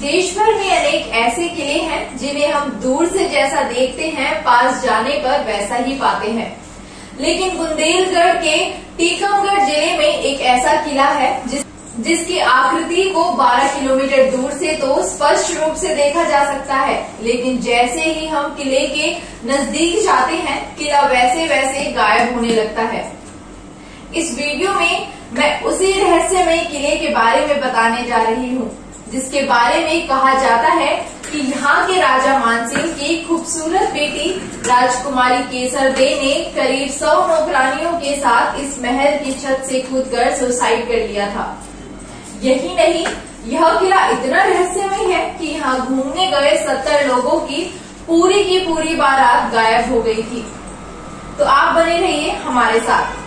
देश भर में अनेक ऐसे किले हैं जिन्हें हम दूर से जैसा देखते हैं पास जाने पर वैसा ही पाते हैं। लेकिन बुंदेलखंड के टीकमगढ़ जिले में एक ऐसा किला है जिसकी आकृति को 12 किलोमीटर दूर से तो स्पष्ट रूप से देखा जा सकता है, लेकिन जैसे ही हम किले के नजदीक जाते हैं किला वैसे वैसे गायब होने लगता है। इस वीडियो में मैं उसी रहस्यमय किले के बारे में बताने जा रही हूँ जिसके बारे में कहा जाता है कि यहाँ के राजा मानसिंह की खूबसूरत बेटी राजकुमारी केसरदे ने करीब 100 नौकरानियों के साथ इस महल की छत से कूदकर सुसाइड कर लिया था। यही नहीं, यह किला इतना रहस्यमय है कि यहाँ घूमने गए 70 लोगों की पूरी बारात गायब हो गई थी। तो आप बने रहिए हमारे साथ।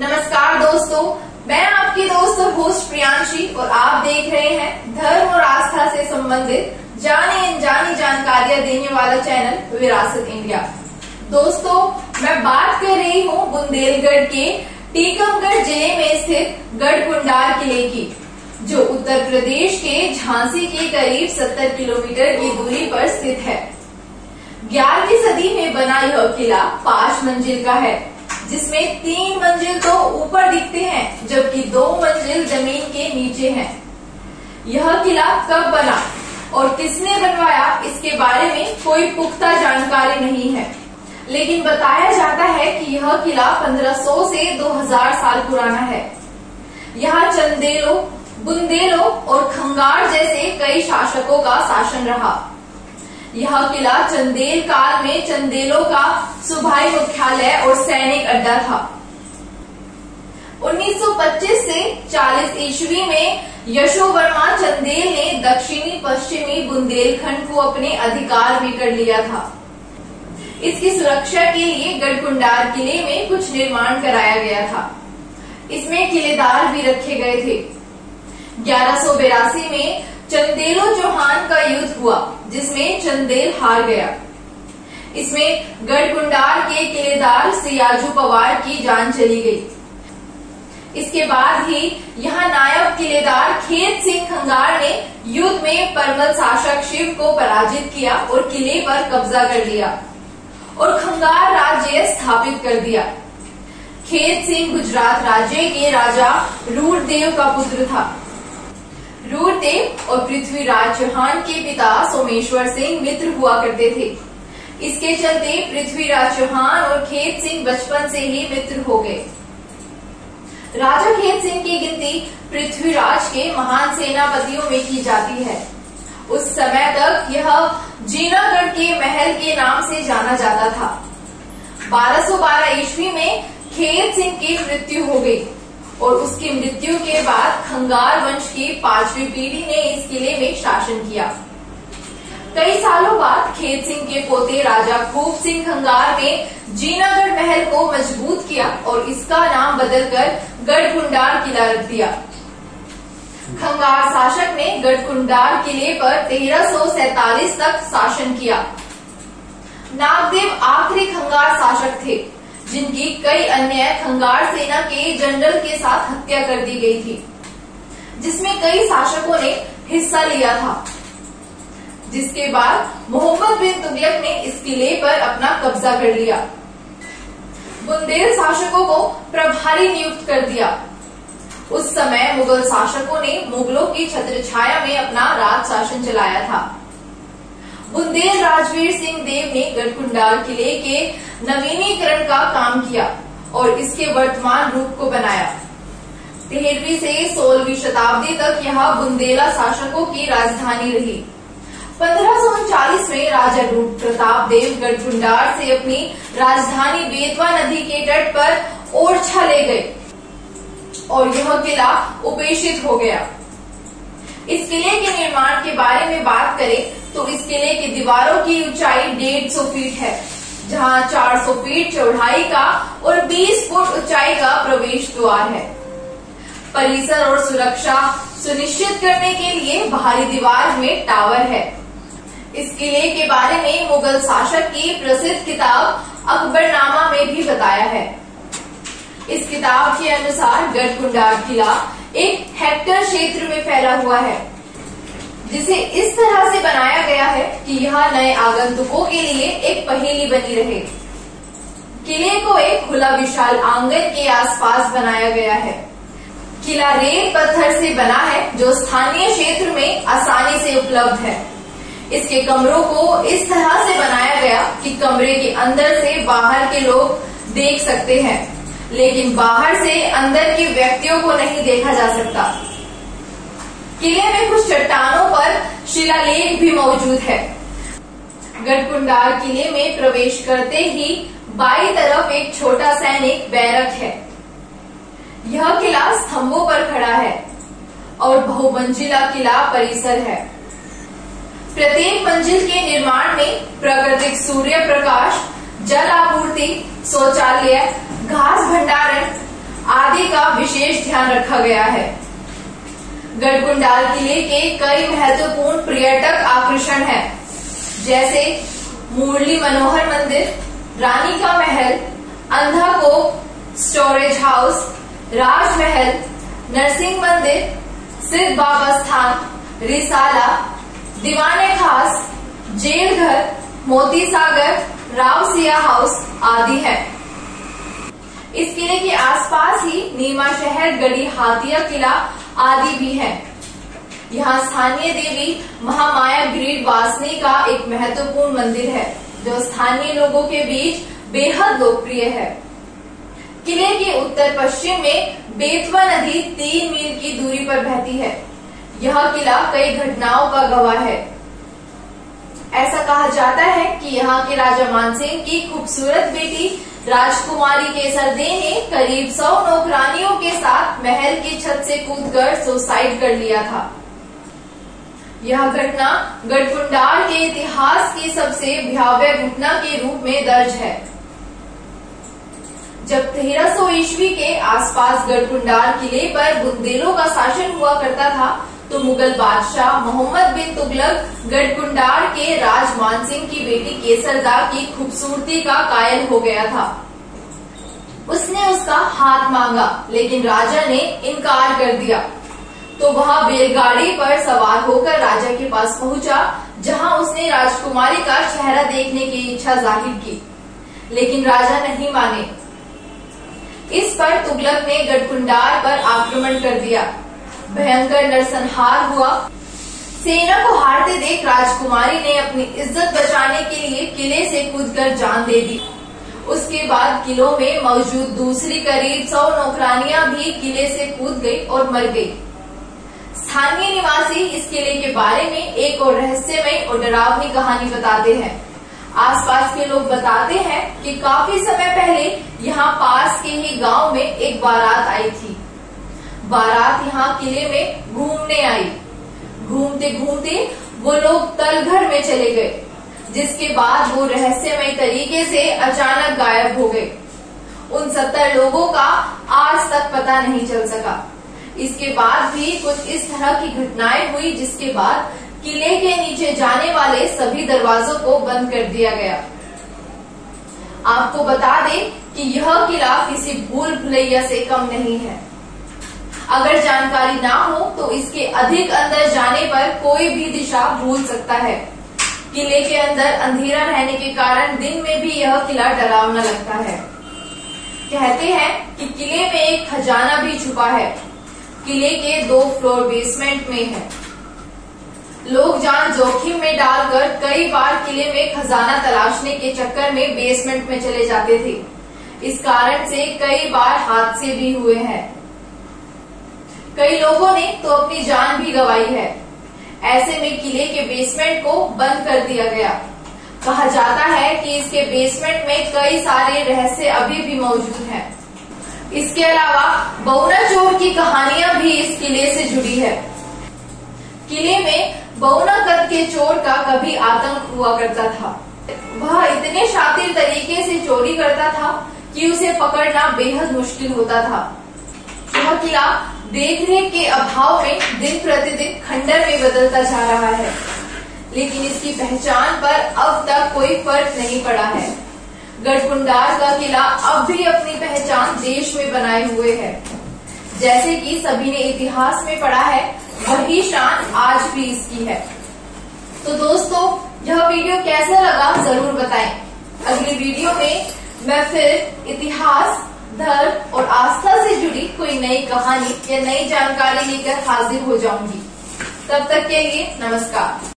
नमस्कार दोस्तों, मैं आपकी दोस्त और होस्ट प्रियांशी और आप देख रहे हैं धर्म और आस्था से संबंधित जानी अनजानी जानकारियां देने वाला चैनल विरासत इंडिया। दोस्तों, मैं बात कर रही हूँ बुंदेलखंड के टीकमगढ़ जिले में स्थित गढ़कुंडार किले की, जो उत्तर प्रदेश के झांसी के करीब 70 किलोमीटर की दूरी पर स्थित है। 11वीं सदी में बना यह किला 5 मंजिल का है, जिसमें 3 मंजिल तो ऊपर दिखते हैं जबकि 2 मंजिल जमीन के नीचे हैं। यह किला कब बना और किसने बनवाया इसके बारे में कोई पुख्ता जानकारी नहीं है, लेकिन बताया जाता है कि यह किला 1500 से 2000 साल पुराना है। यहाँ चंदेलों, बुंदेलों और खंगार जैसे कई शासकों का शासन रहा। यह किला चंदेल काल में चंदेलों का सूबाई मुख्यालय और सैनिक अड्डा था। 1925 से 40 ईस्वी में यशोवर्मा चंदेल ने दक्षिणी पश्चिमी बुंदेलखंड को अपने अधिकार में कर लिया था। इसकी सुरक्षा के लिए गढ़कुंडार किले में कुछ निर्माण कराया गया था। इसमें किलेदार भी रखे गए थे। 1182 में चंदेलो चौहान का युद्ध हुआ, जिसमें चंदेल हार गया। इसमें गढ़कुंडार के किलेदार सियाजू पवार की जान चली गई। इसके बाद ही यहाँ नायब किलेदार खेत सिंह खंगार ने युद्ध में परमल शासक शिव को पराजित किया और किले पर कब्जा कर लिया और खंगार राज्य स्थापित कर दिया। खेत सिंह गुजरात राज्य के राजा रूरदेव का पुत्र था। रूरदेव और पृथ्वीराज चौहान के पिता सोमेश्वर सिंह मित्र हुआ करते थे। इसके चलते पृथ्वीराज चौहान और खेत सिंह बचपन से ही मित्र हो गए। राजा खेत सिंह की गिनती पृथ्वीराज के महान सेनापतियों में की जाती है। उस समय तक यह जीनागढ़ के महल के नाम से जाना जाता था। 1212 ईस्वी में खेत सिंह की मृत्यु हो गई और उसकी मृत्यु के बाद खंगार वंश की 5वीं पीढ़ी ने इस किले में शासन किया। कई सालों बाद खेत सिंह के पोते राजा खूब सिंह खंगार ने जीनागढ़ महल को मजबूत किया और इसका नाम बदलकर गढ़कुंडार किला रख दिया। खंगार शासक ने गढ़कुंडार किले पर 1347 तक शासन किया। नागदेव आखिरी खंगार शासक थे, जिनकी कई अन्य खंगार सेना के जनरल के साथ हत्या कर दी गई थी, जिसमें कई शासकों ने हिस्सा लिया था। जिसके बाद मोहम्मद बिन तुगलक ने इस किले पर अपना कब्जा कर लिया। बुंदेल शासकों को प्रभारी नियुक्त कर दिया। उस समय मुगल शासकों ने मुगलों की छत्रछाया में अपना राज शासन चलाया था। बुंदेल राजवीर सिंह देव ने गढ़कुंडार किले के नवीनीकरण का काम किया और इसके वर्तमान रूप को बनाया। 13वीं से 16वीं शताब्दी तक यह बुंदेला शासकों की राजधानी रही। 1539 में राजा रूप प्रताप देव गढ़कुंडार से अपनी राजधानी बेतवा नदी के तट पर ओरछा ले गए और यह किला उपेक्षित हो गया। इस किले के निर्माण के बारे में बात करें तो इस किले की दीवारों की ऊंचाई 150 फीट है, जहां 400 फीट चौड़ाई का और 20 फुट ऊंचाई का प्रवेश द्वार है। परिसर और सुरक्षा सुनिश्चित करने के लिए बाहरी दीवार में टावर है। इस किले के बारे में मुगल शासक की प्रसिद्ध किताब अकबरनामा में भी बताया है। किताब के अनुसार गढ़कुंडार किला एक हेक्टर क्षेत्र में फैला हुआ है, जिसे इस तरह से बनाया गया है कि यह नए आगंतुकों के लिए एक पहेली बनी रहे। किले को एक खुला विशाल आंगन के आसपास बनाया गया है। किला रेत पत्थर से बना है, जो स्थानीय क्षेत्र में आसानी से उपलब्ध है। इसके कमरों को इस तरह से बनाया गया कि कमरे के अंदर से बाहर के लोग देख सकते हैं, लेकिन बाहर से अंदर के व्यक्तियों को नहीं देखा जा सकता। किले में कुछ चट्टानों पर शिलालेख भी मौजूद है। गढ़कुंडार किले में प्रवेश करते ही बाईं तरफ एक छोटा सैनिक बैरक है। यह किला स्तंभों पर खड़ा है और बहुमंजिला किला परिसर है। प्रत्येक मंजिल के निर्माण में प्राकृतिक सूर्य प्रकाश, जल आपूर्ति, शौचालय, घास भंडारण आदि का विशेष ध्यान रखा गया है। गढ़कुंडार किले के कई महत्वपूर्ण पर्यटक आकर्षण हैं, जैसे मुरली मनोहर मंदिर, रानी का महल, अंधाकोप स्टोरेज हाउस, राजमहल, नरसिंह मंदिर, सिद्ध बाबा स्थान, रिसाला, दीवाने खास, जेल घर, मोती सागर, राव सिया हाउस आदि है। इस किले के आसपास ही नीमा शहर, गढ़ी हाथिया किला आदि भी है। यहाँ स्थानीय देवी महामाया ग्रीड वासनी का एक महत्वपूर्ण मंदिर है, जो स्थानीय लोगों के बीच बेहद लोकप्रिय है। किले के उत्तर पश्चिम में बेतवा नदी 3 मील की दूरी पर बहती है। यह किला कई घटनाओं का गवाह है। ऐसा कहा जाता है कि यहाँ के राजा मानसिंह की खूबसूरत बेटी राजकुमारी केसरदे ने करीब 100 नौकरानियों के साथ महल की छत से कूदकर सुसाइड कर लिया था। यह घटना गढ़कुंडार के इतिहास की सबसे भयावह घटना के रूप में दर्ज है। जब 1300 ईस्वी के आसपास गढ़कुंडार किले पर बुंदेलों का शासन हुआ करता था, तो मुगल बादशाह मोहम्मद बिन तुगलक गढ़कुंडार के राज मानसिंह की बेटी केसरदा की खूबसूरती का कायल हो गया था। उसने उसका हाथ मांगा, लेकिन राजा ने इनकार कर दिया। तो वह बैलगाड़ी पर सवार होकर राजा के पास पहुंचा, जहां उसने राजकुमारी का चेहरा देखने की इच्छा जाहिर की, लेकिन राजा नहीं माने। इस पर तुगलक ने गढ़कुंडार पर आक्रमण कर दिया। भयंकर नरसंहार हुआ। सेना को हारते देख राजकुमारी ने अपनी इज्जत बचाने के लिए किले से कूदकर जान दे दी। उसके बाद किलों में मौजूद दूसरी करीब 100 नौकरानियां भी किले से कूद गई और मर गई। स्थानीय निवासी इस किले के बारे में एक और रहस्यमय और डरावनी कहानी बताते हैं। आसपास के लोग बताते हैं कि काफी समय पहले यहाँ पास के ही गांव में एक बारात आई थी। बारात यहाँ किले में घूमने आई। घूमते घूमते वो लोग तलघर में चले गए, जिसके बाद वो रहस्यमय तरीके से अचानक गायब हो गए। उन 70 लोगों का आज तक पता नहीं चल सका। इसके बाद भी कुछ इस तरह की घटनाएं हुई, जिसके बाद किले के नीचे जाने वाले सभी दरवाजों को बंद कर दिया गया। आपको बता दें कि यह किला किसी भूल भुलैया से कम नहीं है। अगर जानकारी ना हो तो इसके अधिक अंदर जाने पर कोई भी दिशा भूल सकता है। किले के अंदर अंधेरा रहने के कारण दिन में भी यह किला डरावना लगता है। कहते हैं कि किले में एक खजाना भी छुपा है। किले के 2 फ्लोर बेसमेंट में है। लोग जान जोखिम में डालकर कई बार किले में खजाना तलाशने के चक्कर में बेसमेंट में चले जाते थे। इस कारण से कई बार हादसे भी हुए हैं। कई लोगों ने तो अपनी जान भी गंवाई है। ऐसे में किले के बेसमेंट को बंद कर दिया गया। कहा जाता है कि इसके बेसमेंट में कई सारे रहस्य अभी भी मौजूद हैं। इसके अलावा बौना चोर की कहानियां भी इस किले से जुड़ी है। किले में बौना कद के चोर का कभी आतंक हुआ करता था। वह इतने शातिर तरीके से चोरी करता था कि उसे पकड़ना बेहद मुश्किल होता था। यह किला देखरेख के अभाव में दिन प्रतिदिन खंडर में बदलता जा रहा है, लेकिन इसकी पहचान पर अब तक कोई फर्क नहीं पड़ा है। गढ़कुंडार का किला अब भी अपनी पहचान देश में बनाए हुए है। जैसे कि सभी ने इतिहास में पढ़ा है, वही शान आज भी इसकी है। तो दोस्तों, यह वीडियो कैसा लगा जरूर बताएं। अगली वीडियो में मैं फिर इतिहास, धर्म और आस्था से जुड़ी कोई नई कहानी या नई जानकारी लेकर हाजिर हो जाऊंगी। तब तक के लिए नमस्कार।